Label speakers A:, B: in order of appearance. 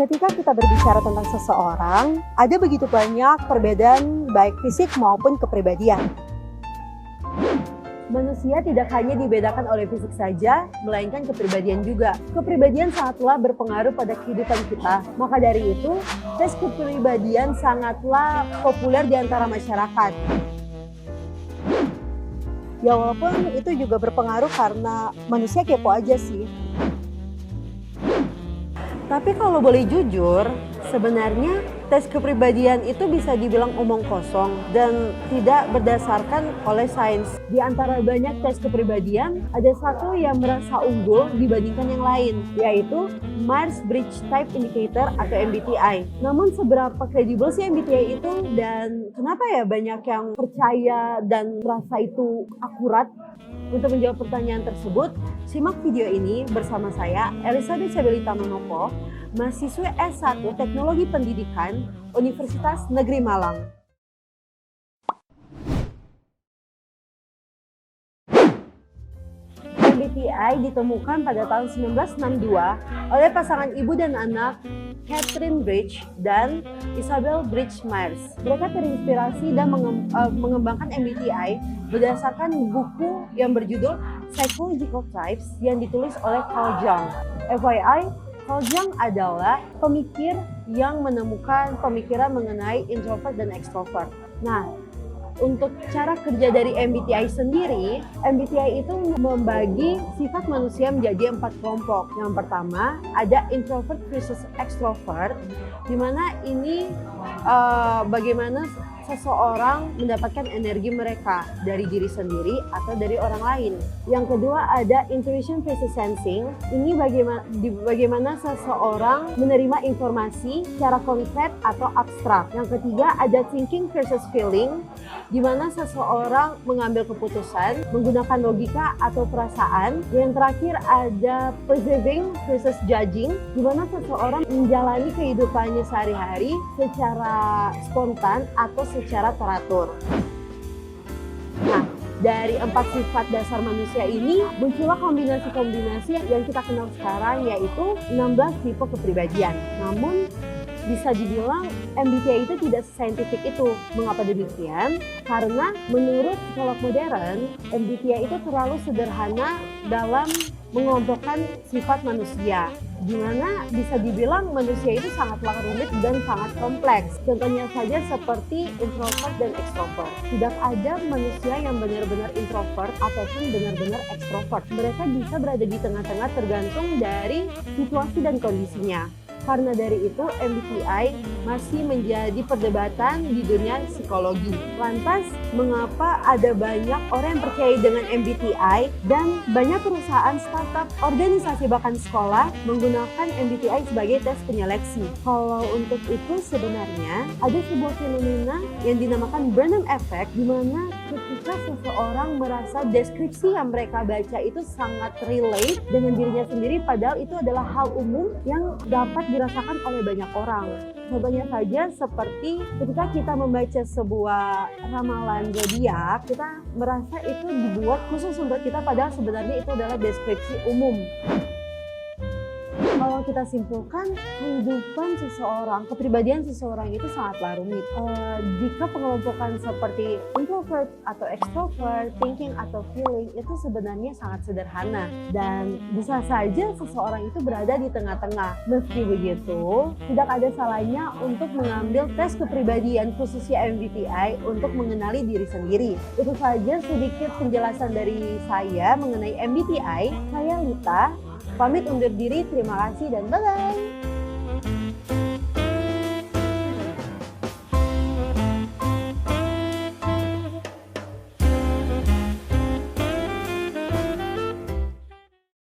A: Ketika kita berbicara tentang seseorang, ada begitu banyak perbedaan baik fisik maupun kepribadian. Manusia tidak hanya dibedakan oleh fisik saja, melainkan kepribadian juga. Kepribadian sangatlah berpengaruh pada kehidupan kita. Maka dari itu, tes kepribadian sangatlah populer di antara masyarakat. Ya walaupun itu juga berpengaruh karena manusia kepo aja sih. Tapi kalau boleh jujur, sebenarnya tes kepribadian itu bisa dibilang omong kosong dan tidak berdasarkan oleh sains. Di antara banyak tes kepribadian, ada satu yang merasa unggul dibandingkan yang lain, yaitu Myers-Briggs Type Indicator atau MBTI. Namun seberapa kredibel sih MBTI itu dan kenapa ya banyak yang percaya dan merasa itu akurat? Untuk menjawab pertanyaan tersebut, simak video ini bersama saya, Elizabeth Sabelita Manopo, mahasiswa S1 Teknologi Pendidikan Universitas Negeri Malang. MBTI ditemukan pada tahun 1962 oleh pasangan ibu dan anak Catherine Briggs dan Isabel Briggs Myers. Mereka terinspirasi dan mengembangkan MBTI berdasarkan buku yang berjudul Psychological Types yang ditulis oleh Carl Jung. FYI, Carl Jung adalah pemikir yang menemukan pemikiran mengenai introvert dan extrovert. Nah, untuk cara kerja dari MBTI sendiri, MBTI itu membagi sifat manusia menjadi 4 kelompok. Yang pertama, ada introvert versus extrovert, di mana ini bagaimana seseorang mendapatkan energi mereka dari diri sendiri atau dari orang lain. Yang kedua ada intuition versus sensing. Ini bagaimana seseorang menerima informasi secara konkret atau abstrak. Yang ketiga ada thinking versus feeling, di mana seseorang mengambil keputusan menggunakan logika atau perasaan. Yang terakhir ada perceiving versus judging, di mana seseorang menjalani kehidupannya sehari-hari secara spontan atau secara teratur. Nah, dari 4 sifat dasar manusia ini muncullah kombinasi-kombinasi yang kita kenal sekarang, yaitu 16 tipe kepribadian. Namun bisa dibilang MBTI itu tidak saintifik itu. Mengapa demikian? Karena menurut psikolog modern, MBTI itu terlalu sederhana dalam mengelompokkan sifat manusia, di mana bisa dibilang manusia itu sangatlah rumit dan sangat kompleks. Contohnya saja seperti introvert dan extrovert. Tidak ada manusia yang benar-benar introvert ataupun benar-benar extrovert. Mereka bisa berada di tengah-tengah tergantung dari situasi dan kondisinya. Karena dari itu MBTI masih menjadi perdebatan di dunia psikologi. Lantas, mengapa ada banyak orang yang percaya dengan MBTI dan banyak perusahaan, startup, organisasi bahkan sekolah menggunakan MBTI sebagai tes penyeleksi? Kalau untuk itu sebenarnya ada sebuah fenomena yang dinamakan Burnham Effect, di mana ketika seseorang merasa deskripsi yang mereka baca itu sangat relate dengan dirinya sendiri, padahal itu adalah hal umum yang dapat dirasakan oleh banyak orang. Contohnya saja seperti ketika kita membaca sebuah ramalan zodiak, kita merasa itu dibuat khusus untuk kita, padahal sebenarnya itu adalah deskripsi umum. Kalau kita simpulkan, kehidupan seseorang, kepribadian seseorang itu sangatlah rumit. Jika pengelompokan seperti introvert atau extrovert, thinking atau feeling itu sebenarnya sangat sederhana dan bisa saja seseorang itu berada di tengah-tengah. Meski begitu, tidak ada salahnya untuk mengambil tes kepribadian khususnya MBTI untuk mengenali diri sendiri. Itu saja sedikit penjelasan dari saya mengenai MBTI. Saya Lita. Pamit undur diri, terima kasih dan bye-bye.